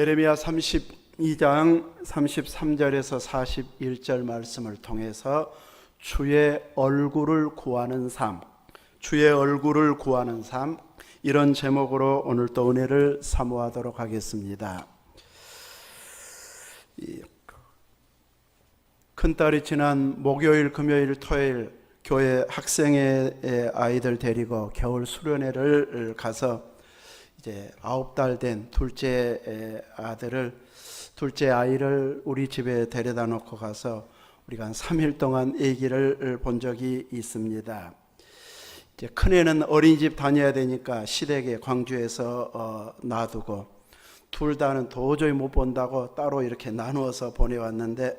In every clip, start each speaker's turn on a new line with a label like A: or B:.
A: 예레미야 32장 33절에서 41절 말씀을 통해서 주의 얼굴을 구하는 삶, 주의 얼굴을 구하는 삶, 이런 제목으로 오늘 또 은혜를 사모하도록 하겠습니다. 큰딸이 지난 목요일, 금요일, 토요일 교회 학생의 아이들 데리고 겨울 수련회를 가서 이제 9달 된 둘째 아이를 우리 집에 데려다 놓고 가서 우리가 한 3일 동안 아기를 본 적이 있습니다. 이제 큰애는 어린이집 다녀야 되니까 시댁에 광주에서 놔두고, 둘 다는 도저히 못 본다고 따로 이렇게 나누어서 보내왔는데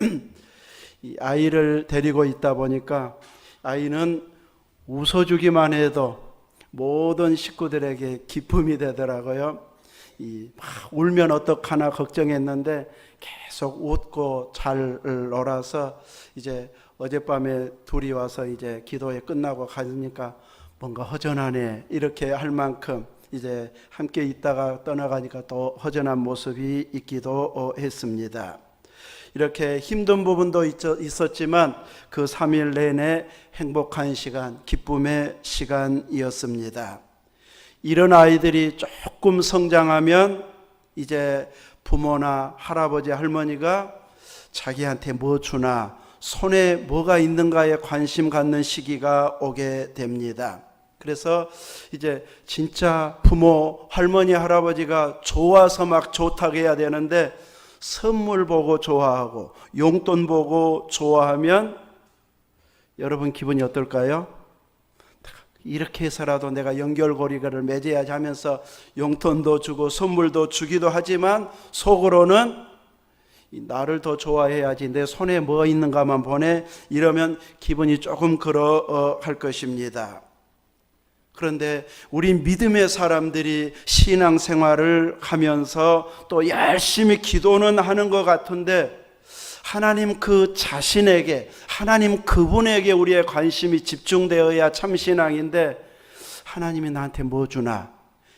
A: 이 아이를 데리고 있다 보니까 아이는 웃어주기만 해도 모든 식구들에게 기쁨이 되더라고요. 막 울면 어떡하나 걱정했는데 계속 웃고 잘 놀아서 이제 어젯밤에 둘이 와서 이제 기도회 끝나고 가니까 뭔가 허전하네 이렇게 할 만큼 이제 함께 있다가 떠나가니까 또 허전한 모습이 있기도 했습니다. 이렇게 힘든 부분도 있었지만 그 3일 내내 행복한 시간, 기쁨의 시간이었습니다. 이런 아이들이 조금 성장하면 이제 부모나 할아버지, 할머니가 자기한테 뭐 주나, 손에 뭐가 있는가에 관심 갖는 시기가 오게 됩니다. 그래서 이제 진짜 부모, 할머니, 할아버지가 좋아서 막 좋다고 해야 되는데 선물 보고 좋아하고 용돈 보고 좋아하면 여러분 기분이 어떨까요? 이렇게 해서라도 내가 연결고리를 맺어야지 하면서 용돈도 주고 선물도 주기도 하지만 속으로는 나를 더 좋아해야지, 내 손에 뭐 있는가만 보내, 이러면 기분이 조금 그러할 것입니다. 그런데 우리 믿음의 사람들이 신앙생활을 하면서 또 열심히 기도는 하는 것 같은데 하나님 그 자신에게, 하나님 그분에게 우리의 관심이 집중되어야 참 신앙인데, 하나님이 나한테 뭐 주나,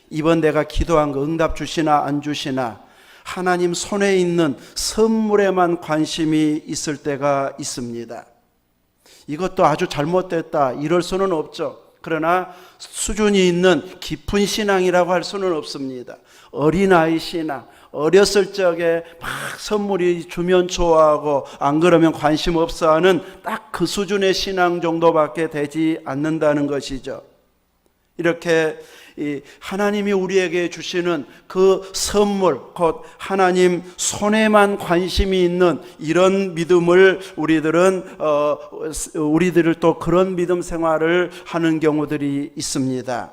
A: 이번 내가 기도한 거 응답 주시나 안 주시나, 하나님 손에 있는 선물에만 관심이 있을 때가 있습니다. 이것도 아주 잘못됐다 이럴 수는 없죠. 그러나 수준이 있는 깊은 신앙이라고 할 수는 없습니다. 어린아이 신앙, 어렸을 적에 막 선물이 주면 좋아하고 안 그러면 관심 없어 하는 딱 그 수준의 신앙 정도밖에 되지 않는다는 것이죠. 이렇게 하나님이 우리에게 주시는 그 선물, 곧 하나님 손에만 관심이 있는 이런 믿음을 우리들을 또 그런 믿음 생활을 하는 경우들이 있습니다.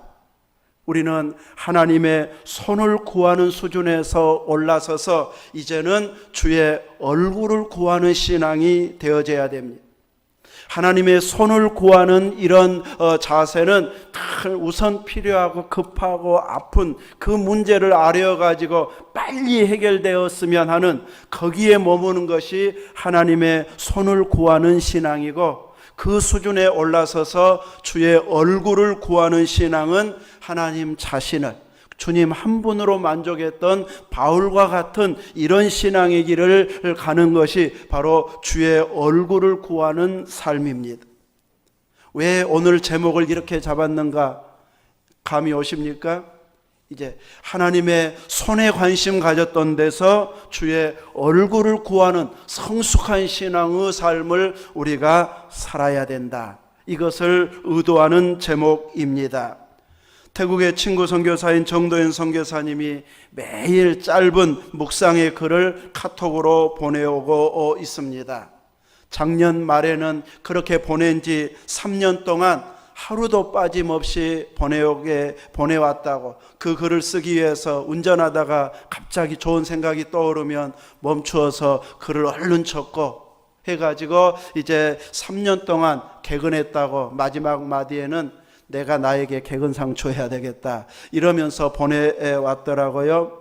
A: 우리는 하나님의 손을 구하는 수준에서 올라서서 이제는 주의 얼굴을 구하는 신앙이 되어져야 됩니다. 하나님의 손을 구하는 이런 자세는 우선 필요하고 급하고 아픈 그 문제를 아뢰어가지고 빨리 해결되었으면 하는, 거기에 머무는 것이 하나님의 손을 구하는 신앙이고, 그 수준에 올라서서 주의 얼굴을 구하는 신앙은 하나님 자신을, 주님 한 분으로 만족했던 바울과 같은 이런 신앙의 길을 가는 것이 바로 주의 얼굴을 구하는 삶입니다. 왜 오늘 제목을 이렇게 잡았는가 감이 오십니까? 이제 하나님의 손에 관심 가졌던 데서 주의 얼굴을 구하는 성숙한 신앙의 삶을 우리가 살아야 된다, 이것을 의도하는 제목입니다. 태국의 친구 선교사인 정도현 선교사님이 매일 짧은 묵상의 글을 카톡으로 보내오고 있습니다. 작년 말에는 그렇게 보낸 지 3년 동안 하루도 빠짐없이 보내왔다고, 그 글을 쓰기 위해서 운전하다가 갑자기 좋은 생각이 떠오르면 멈추어서 글을 얼른 적고 해가지고 이제 3년 동안 개근했다고, 마지막 마디에는 내가 나에게 개근상 줘야 되겠다 이러면서 보내왔더라고요.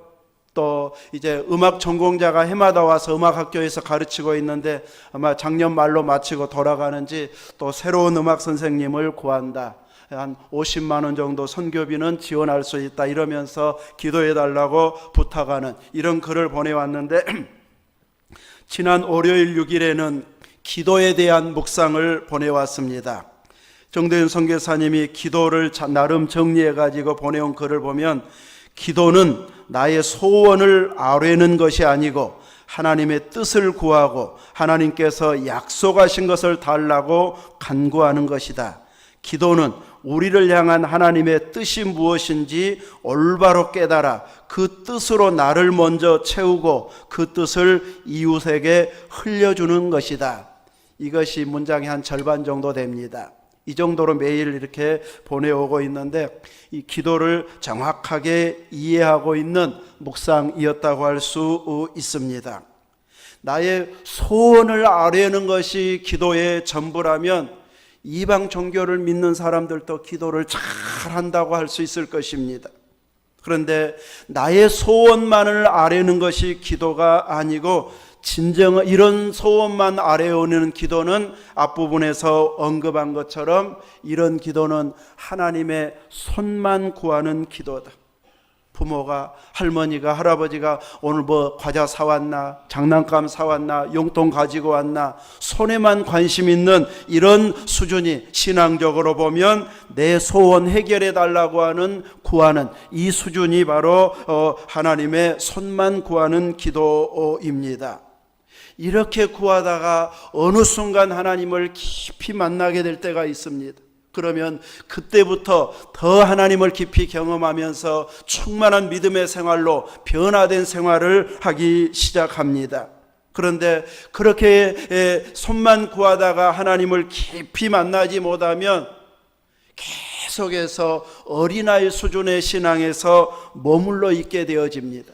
A: 또 이제 음악 전공자가 해마다 와서 음악학교에서 가르치고 있는데 아마 작년 말로 마치고 돌아가는지 또 새로운 음악 선생님을 구한다. 한 50만 원 정도 선교비는 지원할 수 있다 이러면서 기도해 달라고 부탁하는 이런 글을 보내왔는데 지난 월요일 6일에는 기도에 대한 묵상을 보내왔습니다. 정대윤 선교사님이 기도를 나름 정리해가지고 보내온 글을 보면 기도는 나의 소원을 아뢰는 것이 아니고 하나님의 뜻을 구하고 하나님께서 약속하신 것을 달라고 간구하는 것이다. 기도는 우리를 향한 하나님의 뜻이 무엇인지 올바로 깨달아 그 뜻으로 나를 먼저 채우고 그 뜻을 이웃에게 흘려주는 것이다. 이것이 문장의 한 절반 정도 됩니다. 이 정도로 매일 이렇게 보내오고 있는데 이 기도를 정확하게 이해하고 있는 묵상이었다고 할 수 있습니다. 나의 소원을 아뢰는 것이 기도의 전부라면 이방 종교를 믿는 사람들도 기도를 잘 한다고 할 수 있을 것입니다. 그런데 나의 소원만을 아뢰는 것이 기도가 아니고 진정 이런 소원만 아뢰오는 기도는 앞부분에서 언급한 것처럼 이런 기도는 하나님의 손만 구하는 기도다. 부모가 할머니가 할아버지가 오늘 뭐 과자 사왔나 장난감 사왔나 용돈 가지고 왔나 손에만 관심 있는 이런 수준이 신앙적으로 보면 내 소원 해결해 달라고 하는 구하는 이 수준이 바로 하나님의 손만 구하는 기도입니다. 이렇게 구하다가 어느 순간 하나님을 깊이 만나게 될 때가 있습니다. 그러면 그때부터 더 하나님을 깊이 경험하면서 충만한 믿음의 생활로 변화된 생활을 하기 시작합니다. 그런데 그렇게 손만 구하다가 하나님을 깊이 만나지 못하면 계속해서 어린아이 수준의 신앙에서 머물러 있게 되어집니다.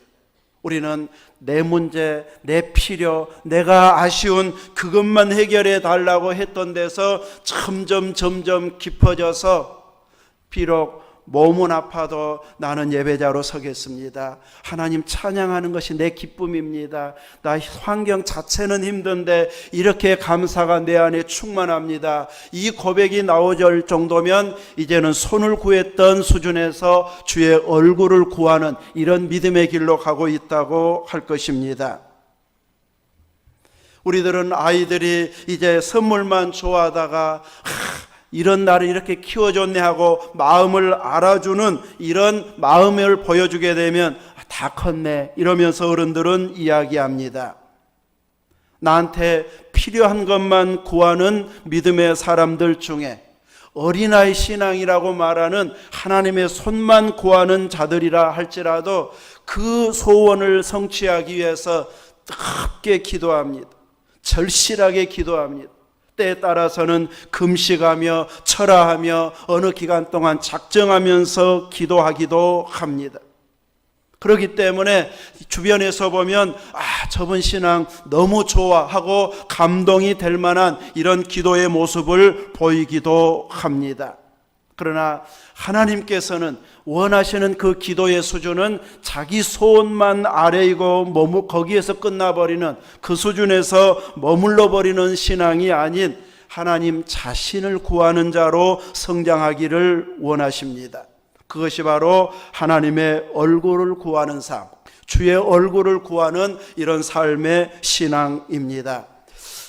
A: 우리는 내 문제, 내 필요, 내가 아쉬운 그것만 해결해 달라고 했던 데서 점점 깊어져서 비록 몸은 아파도 나는 예배자로 서겠습니다. 하나님 찬양하는 것이 내 기쁨입니다. 나 환경 자체는 힘든데 이렇게 감사가 내 안에 충만합니다. 이 고백이 나오질 정도면 이제는 손을 구했던 수준에서 주의 얼굴을 구하는 이런 믿음의 길로 가고 있다고 할 것입니다. 우리들은 아이들이 이제 선물만 좋아하다가 이런 나를 이렇게 키워줬네 하고 마음을 알아주는 이런 마음을 보여주게 되면 다 컸네 이러면서 어른들은 이야기합니다. 나한테 필요한 것만 구하는 믿음의 사람들 중에 어린아이 신앙이라고 말하는 하나님의 손만 구하는 자들이라 할지라도 그 소원을 성취하기 위해서 뜨겁게 기도합니다. 절실하게 기도합니다. 때에 따라서는 금식하며 철화하며 어느 기간 동안 작정하면서 기도하기도 합니다. 그렇기 때문에 주변에서 보면 저분 신앙 너무 좋아 하고 감동이 될 만한 이런 기도의 모습을 보이기도 합니다. 그러나 하나님께서는 원하시는 그 기도의 수준은 자기 소원만 아뢰이고 거기에서 끝나버리는 그 수준에서 머물러 버리는 신앙이 아닌 하나님 자신을 구하는 자로 성장하기를 원하십니다. 그것이 바로 하나님의 얼굴을 구하는 삶, 주의 얼굴을 구하는 이런 삶의 신앙입니다.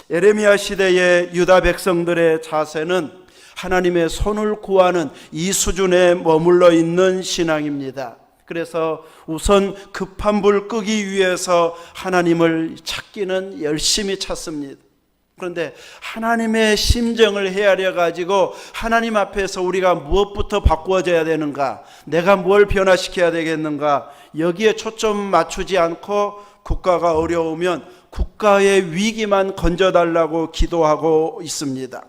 A: 에레미야 시대의 유다 백성들의 자세는 하나님의 손을 구하는 이 수준에 머물러 있는 신앙입니다. 그래서 우선 급한 불 끄기 위해서 하나님을 찾기는 열심히 찾습니다. 그런데 하나님의 심정을 헤아려 가지고 하나님 앞에서 우리가 무엇부터 바꾸어져야 되는가, 내가 뭘 변화시켜야 되겠는가, 여기에 초점 맞추지 않고 국가가 어려우면 국가의 위기만 건져달라고 기도하고 있습니다.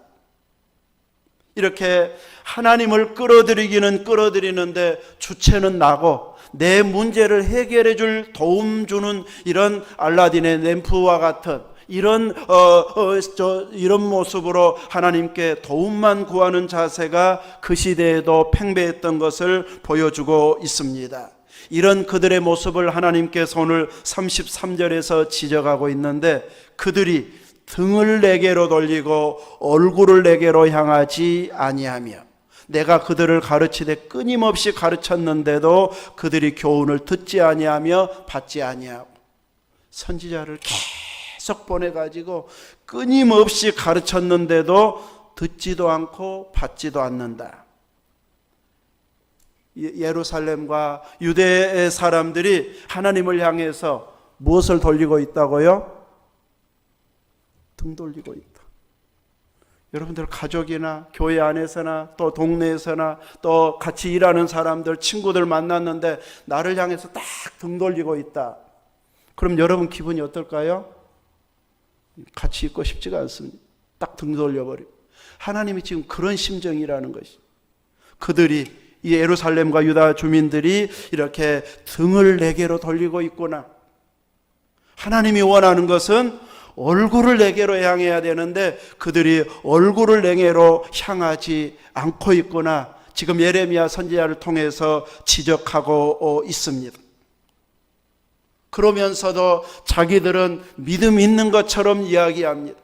A: 이렇게 하나님을 끌어들이기는 끌어들이는데 주체는 나고 내 문제를 해결해 줄 도움 주는 이런 알라딘의 램프와 같은 이런 모습으로 하나님께 도움만 구하는 자세가 그 시대에도 팽배했던 것을 보여주고 있습니다. 이런 그들의 모습을 하나님께서 오늘 33절에서 지적하고 있는데 그들이 등을 내게로 돌리고 얼굴을 내게로 향하지 아니하며 내가 그들을 가르치되 끊임없이 가르쳤는데도 그들이 교훈을 듣지 아니하며 받지 아니하고. 선지자를 계속 보내가지고 끊임없이 가르쳤는데도 듣지도 않고 받지도 않는다. 예루살렘과 유대의 사람들이 하나님을 향해서 무엇을 돌리고 있다고요? 등 돌리고 있다. 여러분들 가족이나 교회 안에서나 또 동네에서나 또 같이 일하는 사람들, 친구들 만났는데 나를 향해서 딱 등 돌리고 있다. 그럼 여러분 기분이 어떨까요? 같이 있고 싶지가 않습니다. 딱 등 돌려버리고. 하나님이 지금 그런 심정이라는 것이. 그들이 이 예루살렘과 유다 주민들이 이렇게 등을 내게로 돌리고 있구나. 하나님이 원하는 것은 얼굴을 내게로 향해야 되는데 그들이 얼굴을 내게로 향하지 않고 있구나. 지금 예레미야 선지자를 통해서 지적하고 있습니다. 그러면서도 자기들은 믿음 있는 것처럼 이야기합니다.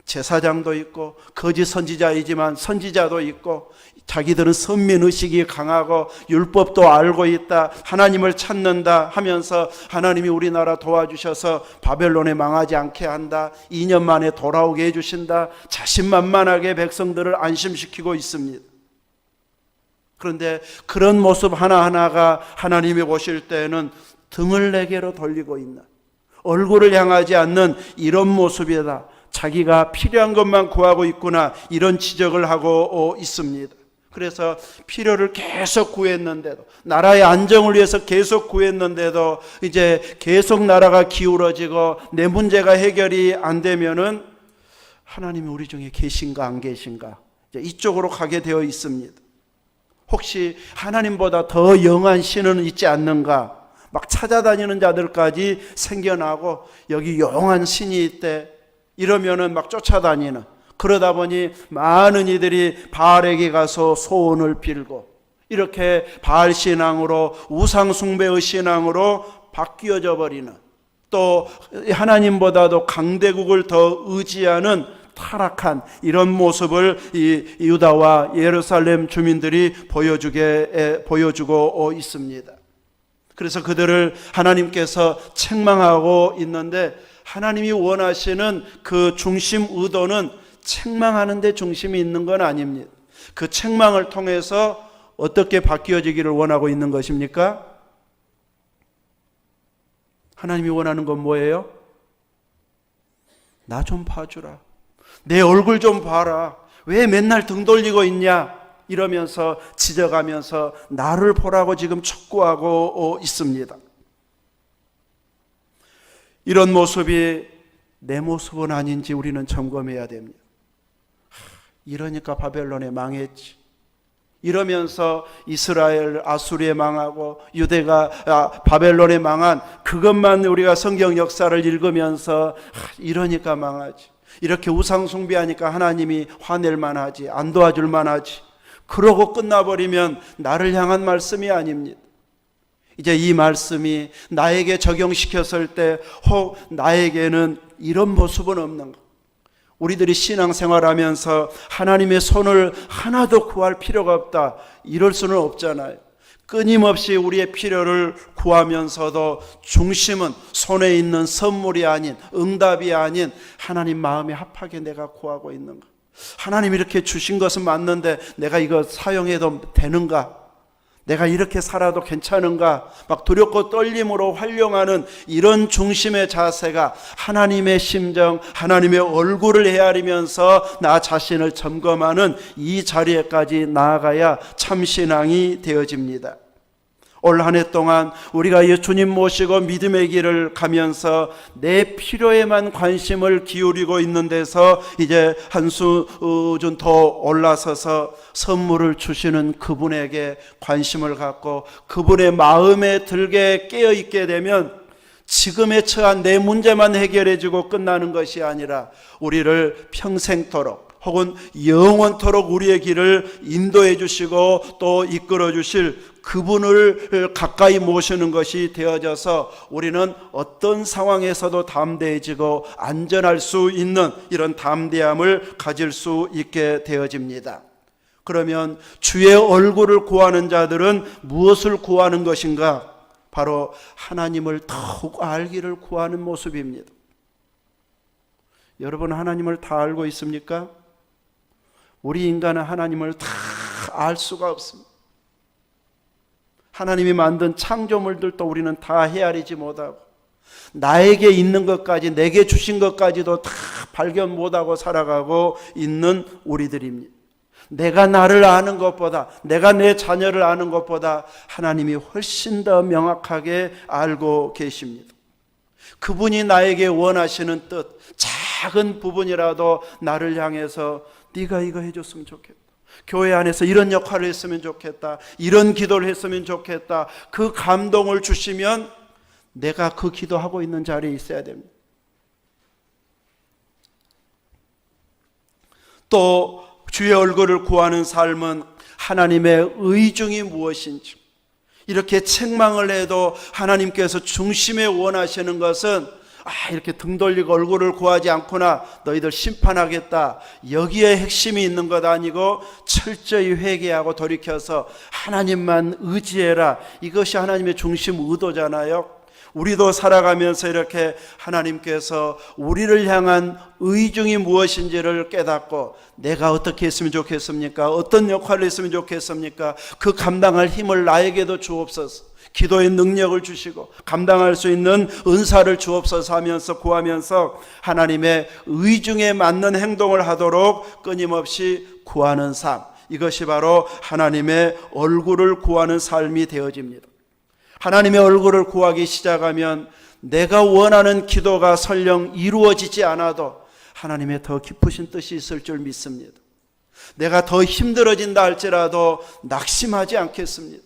A: 제사장도 있고 거짓 선지자이지만 선지자도 있고 자기들은 선민의식이 강하고 율법도 알고 있다, 하나님을 찾는다 하면서 하나님이 우리나라 도와주셔서 바벨론에 망하지 않게 한다, 2년 만에 돌아오게 해주신다, 자신만만하게 백성들을 안심시키고 있습니다. 그런데 그런 모습 하나하나가 하나님이 보실 때는 등을 내게로 돌리고 있나, 얼굴을 향하지 않는 이런 모습이다. 자기가 필요한 것만 구하고 있구나, 이런 지적을 하고 있습니다. 그래서 필요를 계속 구했는데도, 나라의 안정을 위해서 계속 구했는데도 이제 계속 나라가 기울어지고 내 문제가 해결이 안 되면은 하나님이 우리 중에 계신가 안 계신가, 이쪽으로 가게 되어 있습니다. 혹시 하나님보다 더 영한 신은 있지 않는가, 막 찾아다니는 자들까지 생겨나고 여기 영한 신이 있대 이러면은 막 쫓아다니는, 그러다 보니 많은 이들이 바알에게 가서 소원을 빌고 이렇게 바알 신앙으로, 우상 숭배의 신앙으로 바뀌어져 버리는, 또 하나님보다도 강대국을 더 의지하는 타락한 이런 모습을 이 유다와 예루살렘 주민들이 보여주고 있습니다. 그래서 그들을 하나님께서 책망하고 있는데, 하나님이 원하시는 그 중심 의도는 책망하는 데 중심이 있는 건 아닙니다. 그 책망을 통해서 어떻게 바뀌어지기를 원하고 있는 것입니까? 하나님이 원하는 건 뭐예요? 나 좀 봐주라, 내 얼굴 좀 봐라, 왜 맨날 등 돌리고 있냐 이러면서 지적하면서 나를 보라고 지금 촉구하고 있습니다. 이런 모습이 내 모습은 아닌지 우리는 점검해야 됩니다. 이러니까 바벨론에 망했지, 이러면서 이스라엘 아수리에 망하고 유대가 바벨론에 망한 그것만 우리가 성경 역사를 읽으면서 이러니까 망하지, 이렇게 우상 숭배하니까 하나님이 화낼 만하지, 안 도와줄 만하지, 그러고 끝나버리면 나를 향한 말씀이 아닙니다. 이제 이 말씀이 나에게 적용시켰을 때 혹 나에게는 이런 모습은 없는가? 우리들이 신앙생활하면서 하나님의 손을 하나도 구할 필요가 없다, 이럴 수는 없잖아요. 끊임없이 우리의 필요를 구하면서도 중심은 손에 있는 선물이 아닌, 응답이 아닌 하나님 마음에 합하게 내가 구하고 있는가? 하나님 이렇게 주신 것은 맞는데 내가 이거 사용해도 되는가? 내가 이렇게 살아도 괜찮은가? 막 두렵고 떨림으로 활용하는 이런 중심의 자세가 하나님의 심정, 하나님의 얼굴을 헤아리면서 나 자신을 점검하는 이 자리에까지 나아가야 참신앙이 되어집니다. 올 한 해 동안 우리가 예수님 모시고 믿음의 길을 가면서 내 필요에만 관심을 기울이고 있는 데서 이제 한 수준 더 올라서서 선물을 주시는 그분에게 관심을 갖고 그분의 마음에 들게 깨어있게 되면 지금에 처한 내 문제만 해결해주고 끝나는 것이 아니라 우리를 평생토록 혹은 영원토록 우리의 길을 인도해 주시고 또 이끌어 주실 그분을 가까이 모시는 것이 되어져서 우리는 어떤 상황에서도 담대해지고 안전할 수 있는 이런 담대함을 가질 수 있게 되어집니다. 그러면 주의 얼굴을 구하는 자들은 무엇을 구하는 것인가? 바로 하나님을 더욱 알기를 구하는 모습입니다. 여러분, 하나님을 다 알고 있습니까? 우리 인간은 하나님을 다 알 수가 없습니다. 하나님이 만든 창조물들도 우리는 다 헤아리지 못하고, 나에게 있는 것까지, 내게 주신 것까지도 다 발견 못하고 살아가고 있는 우리들입니다. 내가 나를 아는 것보다, 내가 내 자녀를 아는 것보다 하나님이 훨씬 더 명확하게 알고 계십니다. 그분이 나에게 원하시는 뜻, 작은 부분이라도 나를 향해서 네가 이거 해줬으면 좋겠다, 교회 안에서 이런 역할을 했으면 좋겠다, 이런 기도를 했으면 좋겠다, 그 감동을 주시면 내가 그 기도하고 있는 자리에 있어야 됩니다. 또 주의 얼굴을 구하는 삶은 하나님의 의중이 무엇인지, 이렇게 책망을 해도 하나님께서 중심에 원하시는 것은 이렇게 등 돌리고 얼굴을 구하지 않거나 너희들 심판하겠다, 여기에 핵심이 있는 것 아니고 철저히 회개하고 돌이켜서 하나님만 의지해라, 이것이 하나님의 중심 의도잖아요. 우리도 살아가면서 이렇게 하나님께서 우리를 향한 의중이 무엇인지를 깨닫고, 내가 어떻게 했으면 좋겠습니까? 어떤 역할을 했으면 좋겠습니까? 그 감당할 힘을 나에게도 주옵소서, 기도의 능력을 주시고 감당할 수 있는 은사를 주옵소서 하면서 구하면서 하나님의 의중에 맞는 행동을 하도록 끊임없이 구하는 삶, 이것이 바로 하나님의 얼굴을 구하는 삶이 되어집니다. 하나님의 얼굴을 구하기 시작하면 내가 원하는 기도가 설령 이루어지지 않아도 하나님의 더 깊으신 뜻이 있을 줄 믿습니다. 내가 더 힘들어진다 할지라도 낙심하지 않겠습니다.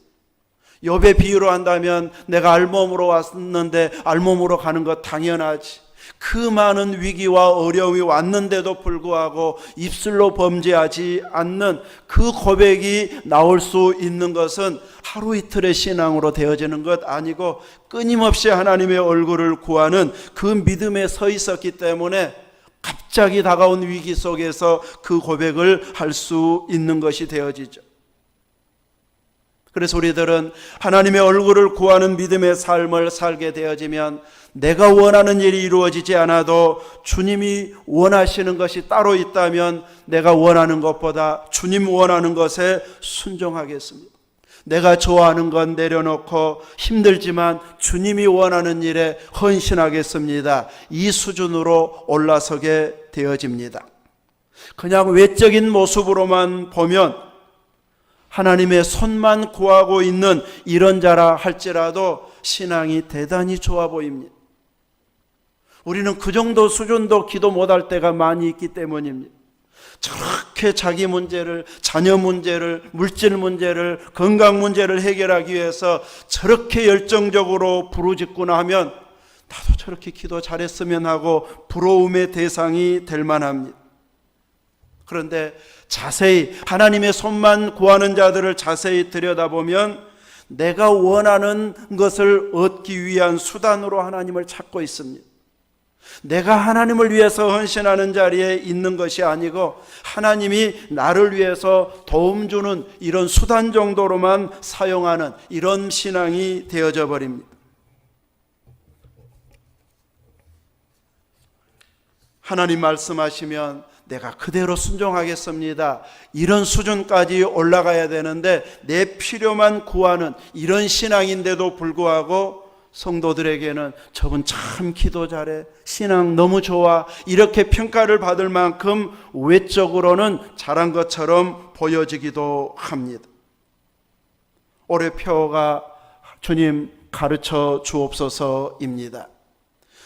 A: 욥의 비유로 한다면 내가 알몸으로 왔는데 알몸으로 가는 것 당연하지, 그 많은 위기와 어려움이 왔는데도 불구하고 입술로 범죄하지 않는 그 고백이 나올 수 있는 것은 하루 이틀의 신앙으로 되어지는 것 아니고 끊임없이 하나님의 얼굴을 구하는 그 믿음에 서 있었기 때문에 갑자기 다가온 위기 속에서 그 고백을 할 수 있는 것이 되어지죠. 그래서 우리들은 하나님의 얼굴을 구하는 믿음의 삶을 살게 되어지면 내가 원하는 일이 이루어지지 않아도 주님이 원하시는 것이 따로 있다면 내가 원하는 것보다 주님 원하는 것에 순종하겠습니다. 내가 좋아하는 건 내려놓고 힘들지만 주님이 원하는 일에 헌신하겠습니다, 이 수준으로 올라서게 되어집니다. 그냥 외적인 모습으로만 보면 하나님의 손만 구하고 있는 이런 자라 할지라도 신앙이 대단히 좋아 보입니다. 우리는 그 정도 수준도 기도 못할 때가 많이 있기 때문입니다. 저렇게 자기 문제를, 자녀 문제를, 물질 문제를, 건강 문제를 해결하기 위해서 저렇게 열정적으로 부르짖구나 하면 나도 저렇게 기도 잘했으면 하고 부러움의 대상이 될 만합니다. 그런데 자세히 하나님의 손만 구하는 자들을 자세히 들여다보면 내가 원하는 것을 얻기 위한 수단으로 하나님을 찾고 있습니다. 내가 하나님을 위해서 헌신하는 자리에 있는 것이 아니고 하나님이 나를 위해서 도움 주는 이런 수단 정도로만 사용하는 이런 신앙이 되어져 버립니다. 하나님 말씀하시면 내가 그대로 순종하겠습니다, 이런 수준까지 올라가야 되는데 내 필요만 구하는 이런 신앙인데도 불구하고 성도들에게는 저분 참 기도 잘해, 신앙 너무 좋아, 이렇게 평가를 받을 만큼 외적으로는 잘한 것처럼 보여지기도 합니다. 올해 표가 주님 가르쳐 주옵소서입니다.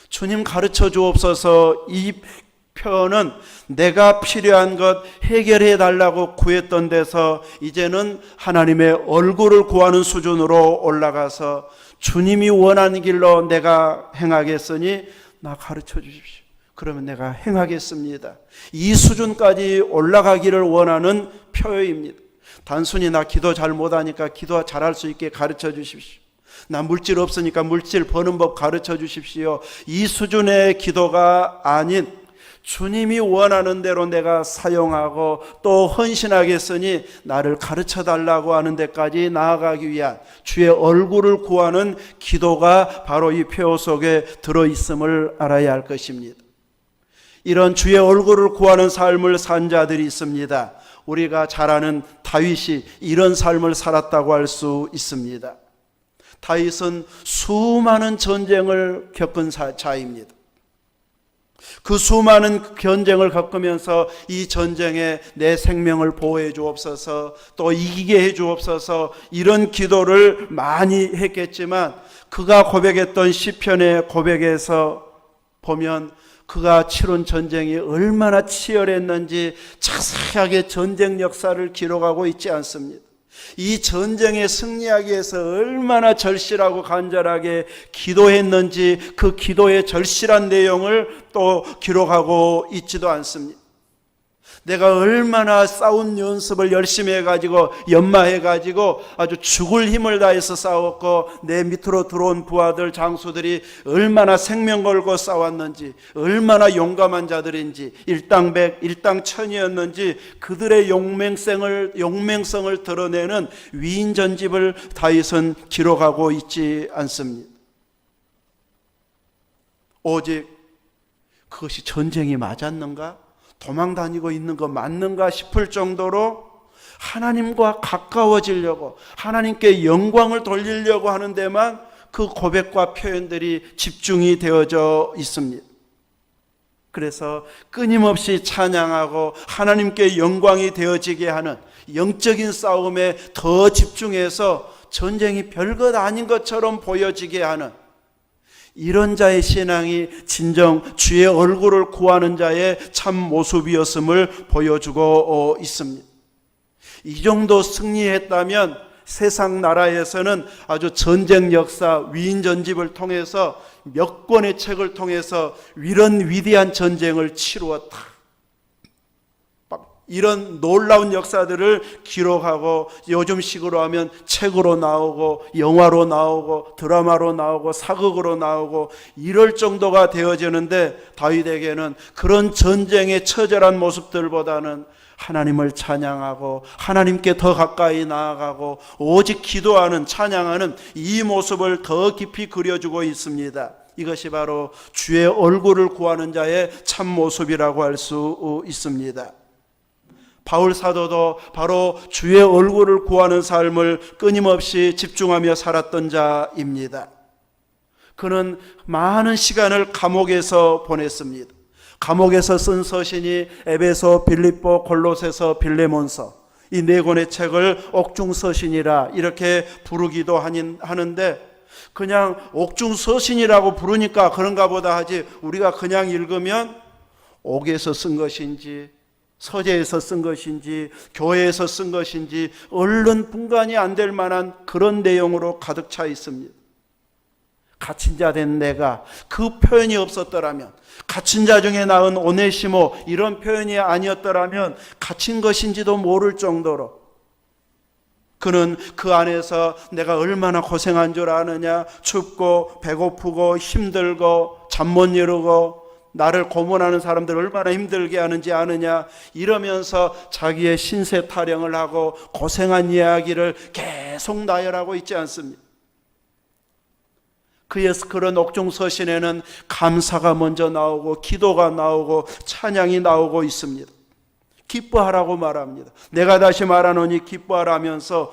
A: 주님 가르쳐 주옵소서, 이 표는 내가 필요한 것 해결해 달라고 구했던 데서 이제는 하나님의 얼굴을 구하는 수준으로 올라가서 주님이 원하는 길로 내가 행하겠으니 나 가르쳐 주십시오. 그러면 내가 행하겠습니다, 이 수준까지 올라가기를 원하는 표입니다. 단순히 나 기도 잘 못하니까 기도 잘할 수 있게 가르쳐 주십시오, 나 물질 없으니까 물질 버는 법 가르쳐 주십시오, 이 수준의 기도가 아닌 주님이 원하는 대로 내가 사용하고 또 헌신하겠으니 나를 가르쳐 달라고 하는 데까지 나아가기 위한 주의 얼굴을 구하는 기도가 바로 이 표어 속에 들어있음을 알아야 할 것입니다. 이런 주의 얼굴을 구하는 삶을 산 자들이 있습니다. 우리가 잘 아는 다윗이 이런 삶을 살았다고 할 수 있습니다. 다윗은 수많은 전쟁을 겪은 자입니다. 그 수많은 전쟁을 겪으면서 이 전쟁에 내 생명을 보호해 주옵소서, 또 이기게 해 주옵소서, 이런 기도를 많이 했겠지만 그가 고백했던 시편의 고백에서 보면 그가 치룬 전쟁이 얼마나 치열했는지 자세하게 전쟁 역사를 기록하고 있지 않습니다. 이 전쟁에 승리하기 위해서 얼마나 절실하고 간절하게 기도했는지 그 기도의 절실한 내용을 또 기록하고 있지도 않습니다. 내가 얼마나 싸운 연습을 열심히 해가지고 연마해가지고 아주 죽을 힘을 다해서 싸웠고 내 밑으로 들어온 부하들 장수들이 얼마나 생명 걸고 싸웠는지, 얼마나 용감한 자들인지, 일당백 일당천이었는지 그들의 용맹성을 드러내는 위인전집을 다윗은 기록하고 있지 않습니다. 오직 그것이 전쟁이 맞았는가? 도망 다니고 있는 거 맞는가 싶을 정도로 하나님과 가까워지려고, 하나님께 영광을 돌리려고 하는 데만 그 고백과 표현들이 집중이 되어져 있습니다. 그래서 끊임없이 찬양하고 하나님께 영광이 되어지게 하는 영적인 싸움에 더 집중해서 전쟁이 별것 아닌 것처럼 보여지게 하는 이런 자의 신앙이 진정 주의 얼굴을 구하는 자의 참 모습이었음을 보여주고 있습니다. 이 정도 승리했다면 세상 나라에서는 아주 전쟁 역사 위인전집을 통해서 몇 권의 책을 통해서 이런 위대한 전쟁을 치루었다, 이런 놀라운 역사들을 기록하고 요즘식으로 하면 책으로 나오고 영화로 나오고 드라마로 나오고 사극으로 나오고 이럴 정도가 되어지는데, 다윗에게는 그런 전쟁의 처절한 모습들보다는 하나님을 찬양하고 하나님께 더 가까이 나아가고 오직 기도하는, 찬양하는 이 모습을 더 깊이 그려주고 있습니다. 이것이 바로 주의 얼굴을 구하는 자의 참 모습이라고 할 수 있습니다. 바울 사도도 바로 주의 얼굴을 구하는 삶을 끊임없이 집중하며 살았던 자입니다. 그는 많은 시간을 감옥에서 보냈습니다. 감옥에서 쓴 서신이 에베소, 빌립보, 골로새서, 빌레몬서, 이 네 권의 책을 옥중서신이라 이렇게 부르기도 하는데, 그냥 옥중서신이라고 부르니까 그런가 보다 하지, 우리가 그냥 읽으면 옥에서 쓴 것인지 서재에서 쓴 것인지 교회에서 쓴 것인지 얼른 분간이 안 될 만한 그런 내용으로 가득 차 있습니다. 갇힌 자 된 내가 그 표현이 없었더라면, 갇힌 자 중에 낳은 오네시모 이런 표현이 아니었더라면 갇힌 것인지도 모를 정도로 그는 그 안에서 내가 얼마나 고생한 줄 아느냐, 춥고 배고프고 힘들고 잠 못 이루고 나를 고문하는 사람들 얼마나 힘들게 하는지 아느냐, 이러면서 자기의 신세 타령을 하고 고생한 이야기를 계속 나열하고 있지 않습니다. 그런 옥중서신에는 감사가 먼저 나오고 기도가 나오고 찬양이 나오고 있습니다. 기뻐하라고 말합니다. 내가 다시 말하노니 기뻐하라면서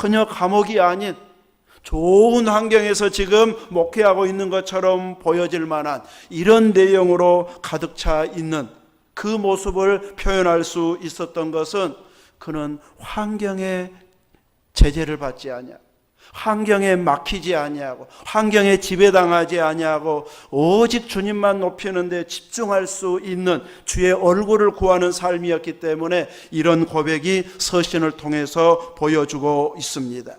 A: 전혀 감옥이 아닌 좋은 환경에서 지금 목회하고 있는 것처럼 보여질 만한 이런 내용으로 가득 차 있는 그 모습을 표현할 수 있었던 것은, 그는 환경에 제재를 받지 아니하고 환경에 막히지 아니하고 환경에 지배당하지 아니하고 오직 주님만 높이는 데 집중할 수 있는 주의 얼굴을 구하는 삶이었기 때문에 이런 고백이 서신을 통해서 보여주고 있습니다.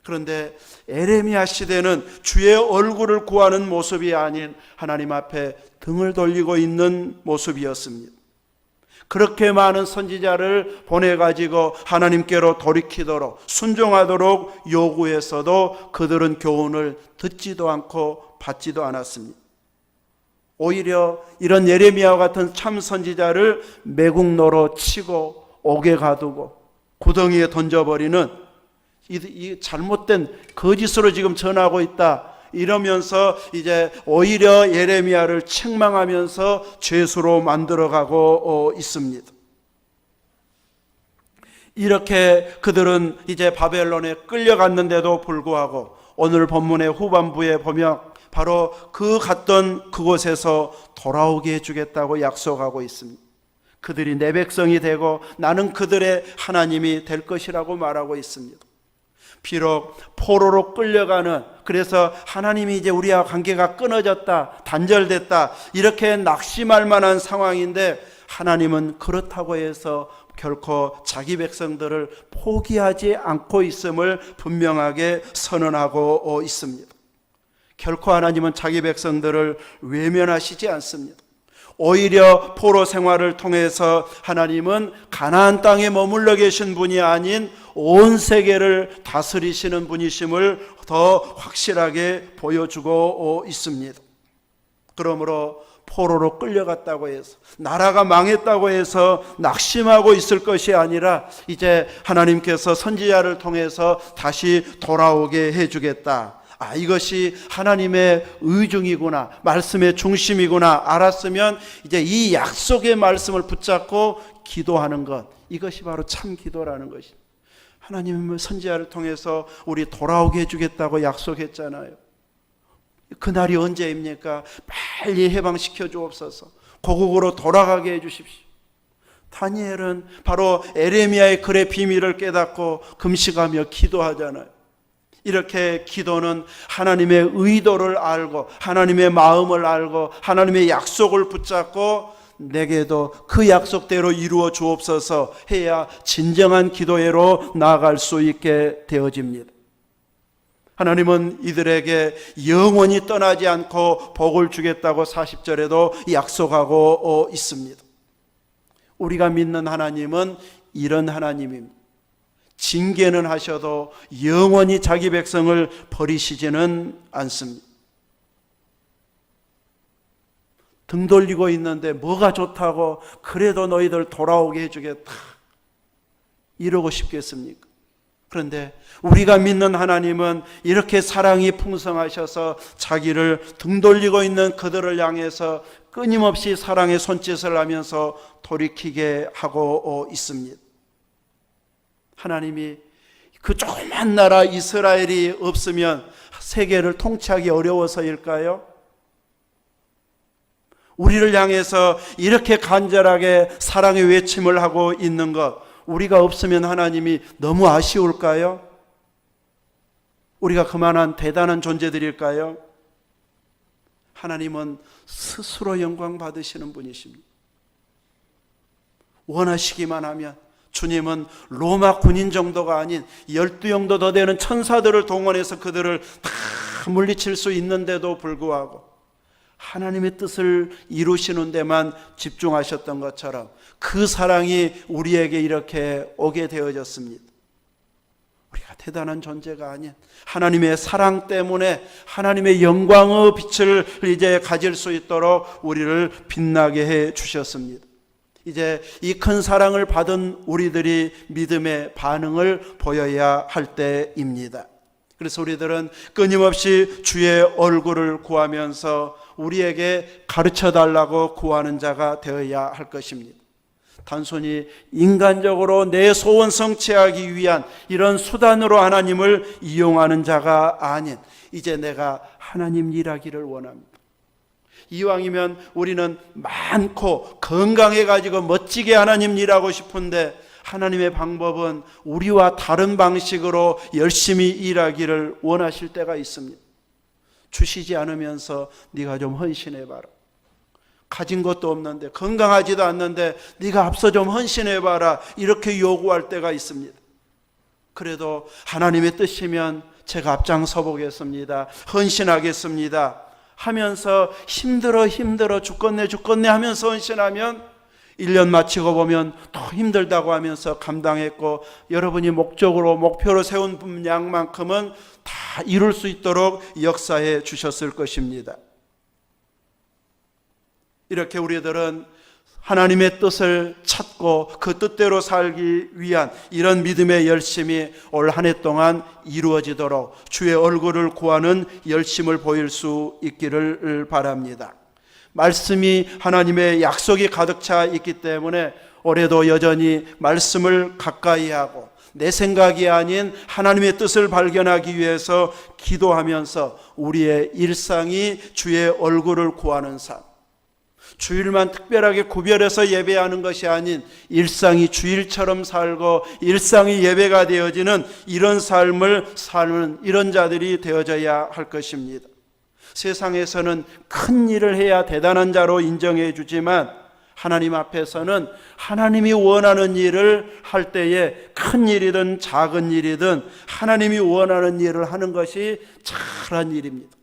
A: 그런데 에레미야 시대는 주의 얼굴을 구하는 모습이 아닌 하나님 앞에 등을 돌리고 있는 모습이었습니다. 그렇게 많은 선지자를 보내가지고 하나님께로 돌이키도록 순종하도록 요구했어도 그들은 교훈을 듣지도 않고 받지도 않았습니다. 오히려 이런 예레미야와 같은 참 선지자를 매국노로 치고 옥에 가두고 구덩이에 던져버리는 이 잘못된 거짓으로 지금 전하고 있다 이러면서 이제 오히려 예레미야를 책망하면서 죄수로 만들어가고 있습니다. 이렇게 그들은 이제 바벨론에 끌려갔는데도 불구하고 오늘 본문의 후반부에 보면 바로 그 갔던 그곳에서 돌아오게 해주겠다고 약속하고 있습니다. 그들이 내 백성이 되고 나는 그들의 하나님이 될 것이라고 말하고 있습니다. 비록 포로로 끌려가는, 그래서 하나님이 이제 우리와 관계가 끊어졌다, 단절됐다 이렇게 낙심할 만한 상황인데 하나님은 그렇다고 해서 결코 자기 백성들을 포기하지 않고 있음을 분명하게 선언하고 있습니다. 결코 하나님은 자기 백성들을 외면하시지 않습니다. 오히려 포로 생활을 통해서 하나님은 가나안 땅에 머물러 계신 분이 아닌 온 세계를 다스리시는 분이심을 더 확실하게 보여주고 있습니다. 그러므로 포로로 끌려갔다고 해서 나라가 망했다고 해서 낙심하고 있을 것이 아니라 이제 하나님께서 선지자를 통해서 다시 돌아오게 해주겠다. 이것이 하나님의 의중이구나, 말씀의 중심이구나 알았으면 이제 이 약속의 말씀을 붙잡고 기도하는 것, 이것이 바로 참 기도라는 것입니다. 하나님은 선지자를 통해서 우리 돌아오게 해주겠다고 약속했잖아요. 그날이 언제입니까? 빨리 해방시켜 주옵소서. 고국으로 돌아가게 해주십시오. 다니엘은 바로 에레미야의 글의 비밀을 깨닫고 금식하며 기도하잖아요. 이렇게 기도는 하나님의 의도를 알고 하나님의 마음을 알고 하나님의 약속을 붙잡고 내게도 그 약속대로 이루어 주옵소서 해야 진정한 기도회로 나아갈 수 있게 되어집니다. 하나님은 이들에게 영원히 떠나지 않고 복을 주겠다고 40절에도 약속하고 있습니다. 우리가 믿는 하나님은 이런 하나님입니다. 징계는 하셔도 영원히 자기 백성을 버리시지는 않습니다. 등 돌리고 있는데 뭐가 좋다고 그래도 너희들 돌아오게 해주겠다 이러고 싶겠습니까? 그런데 우리가 믿는 하나님은 이렇게 사랑이 풍성하셔서 자기를 등 돌리고 있는 그들을 향해서 끊임없이 사랑의 손짓을 하면서 돌이키게 하고 있습니다. 하나님이 그 조그만 나라 이스라엘이 없으면 세계를 통치하기 어려워서일까요? 우리를 향해서 이렇게 간절하게 사랑의 외침을 하고 있는 것, 우리가 없으면 하나님이 너무 아쉬울까요? 우리가 그만한 대단한 존재들일까요? 하나님은 스스로 영광 받으시는 분이십니다. 원하시기만 하면 주님은 로마 군인 정도가 아닌 12영도 더 되는 천사들을 동원해서 그들을 다 물리칠 수 있는데도 불구하고 하나님의 뜻을 이루시는 데만 집중하셨던 것처럼 그 사랑이 우리에게 이렇게 오게 되어졌습니다. 우리가 대단한 존재가 아닌 하나님의 사랑 때문에 하나님의 영광의 빛을 이제 가질 수 있도록 우리를 빛나게 해 주셨습니다. 이제 이 큰 사랑을 받은 우리들이 믿음의 반응을 보여야 할 때입니다. 그래서 우리들은 끊임없이 주의 얼굴을 구하면서 우리에게 가르쳐 달라고 구하는 자가 되어야 할 것입니다. 단순히 인간적으로 내 소원 성취하기 위한 이런 수단으로 하나님을 이용하는 자가 아닌 이제 내가 하나님 일하기를 원합니다. 이왕이면 우리는 많고 건강해가지고 멋지게 하나님 일하고 싶은데 하나님의 방법은 우리와 다른 방식으로 열심히 일하기를 원하실 때가 있습니다. 주시지 않으면서 네가 좀 헌신해봐라. 가진 것도 없는데 건강하지도 않는데 네가 앞서 좀 헌신해봐라 이렇게 요구할 때가 있습니다. 그래도 하나님의 뜻이면 제가 앞장서 보겠습니다. 헌신하겠습니다 하면서 힘들어 죽겠네 하면서 헌신하면 1년 마치고 보면 더 힘들다고 하면서 감당했고 여러분이 목표로 세운 분량만큼은 다 이룰 수 있도록 역사해 주셨을 것입니다. 이렇게 우리들은 하나님의 뜻을 찾고 그 뜻대로 살기 위한 이런 믿음의 열심이 올 한 해 동안 이루어지도록 주의 얼굴을 구하는 열심을 보일 수 있기를 바랍니다. 말씀이 하나님의 약속이 가득 차 있기 때문에 올해도 여전히 말씀을 가까이 하고 내 생각이 아닌 하나님의 뜻을 발견하기 위해서 기도하면서 우리의 일상이 주의 얼굴을 구하는 삶, 주일만 특별하게 구별해서 예배하는 것이 아닌 일상이 주일처럼 살고 일상이 예배가 되어지는 이런 삶을 사는 이런 자들이 되어져야 할 것입니다. 세상에서는 큰 일을 해야 대단한 자로 인정해 주지만 하나님 앞에서는 하나님이 원하는 일을 할 때에 큰 일이든 작은 일이든 하나님이 원하는 일을 하는 것이 잘한 일입니다.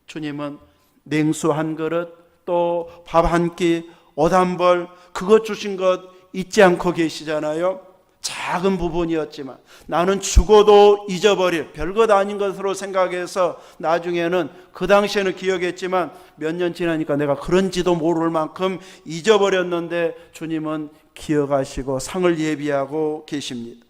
A: 주님은 냉수 한 그릇, 또 밥 한 끼, 옷 한 벌, 그것 주신 것 잊지 않고 계시잖아요. 작은 부분이었지만 나는 죽어도 잊어버릴 별것 아닌 것으로 생각해서 나중에는 그 당시에는 기억했지만 몇 년 지나니까 내가 그런지도 모를 만큼 잊어버렸는데 주님은 기억하시고 상을 예비하고 계십니다.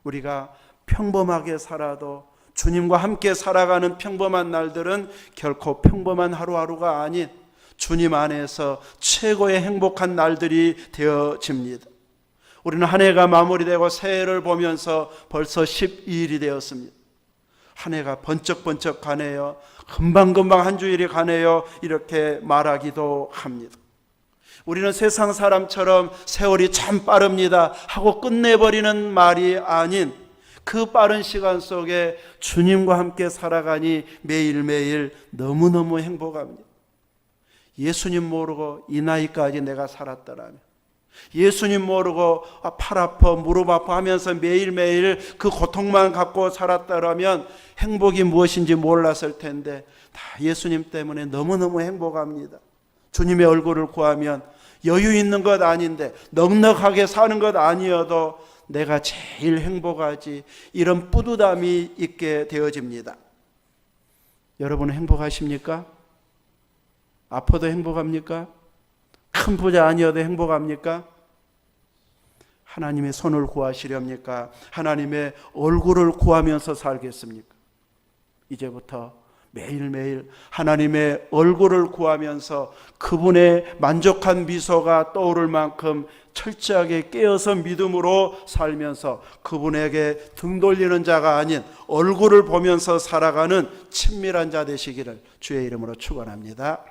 A: 우리가 평범하게 살아도 주님과 함께 살아가는 평범한 날들은 결코 평범한 하루하루가 아닌 주님 안에서 최고의 행복한 날들이 되어집니다. 우리는 한 해가 마무리되고 새해를 보면서 벌써 12일이 되었습니다. 한 해가 번쩍번쩍 가네요. 금방금방 한 주일이 가네요. 이렇게 말하기도 합니다. 우리는 세상 사람처럼 세월이 참 빠릅니다 하고 끝내버리는 말이 아닌 그 빠른 시간 속에 주님과 함께 살아가니 매일매일 너무너무 행복합니다. 예수님 모르고 이 나이까지 내가 살았더라면, 예수님 모르고 팔 아파 무릎 아파 하면서 매일매일 그 고통만 갖고 살았더라면 행복이 무엇인지 몰랐을 텐데 다 예수님 때문에 너무너무 행복합니다. 주님의 얼굴을 구하면 여유 있는 것 아닌데 넉넉하게 사는 것 아니어도 내가 제일 행복하지, 이런 뿌듯함이 있게 되어집니다. 여러분은 행복하십니까? 아파도 행복합니까? 큰 부자 아니어도 행복합니까? 하나님의 손을 구하시렵니까? 하나님의 얼굴을 구하면서 살겠습니까? 이제부터 매일매일 하나님의 얼굴을 구하면서 그분의 만족한 미소가 떠오를 만큼 철저하게 깨어서 믿음으로 살면서 그분에게 등 돌리는 자가 아닌 얼굴을 보면서 살아가는 친밀한 자 되시기를 주의 이름으로 축원합니다.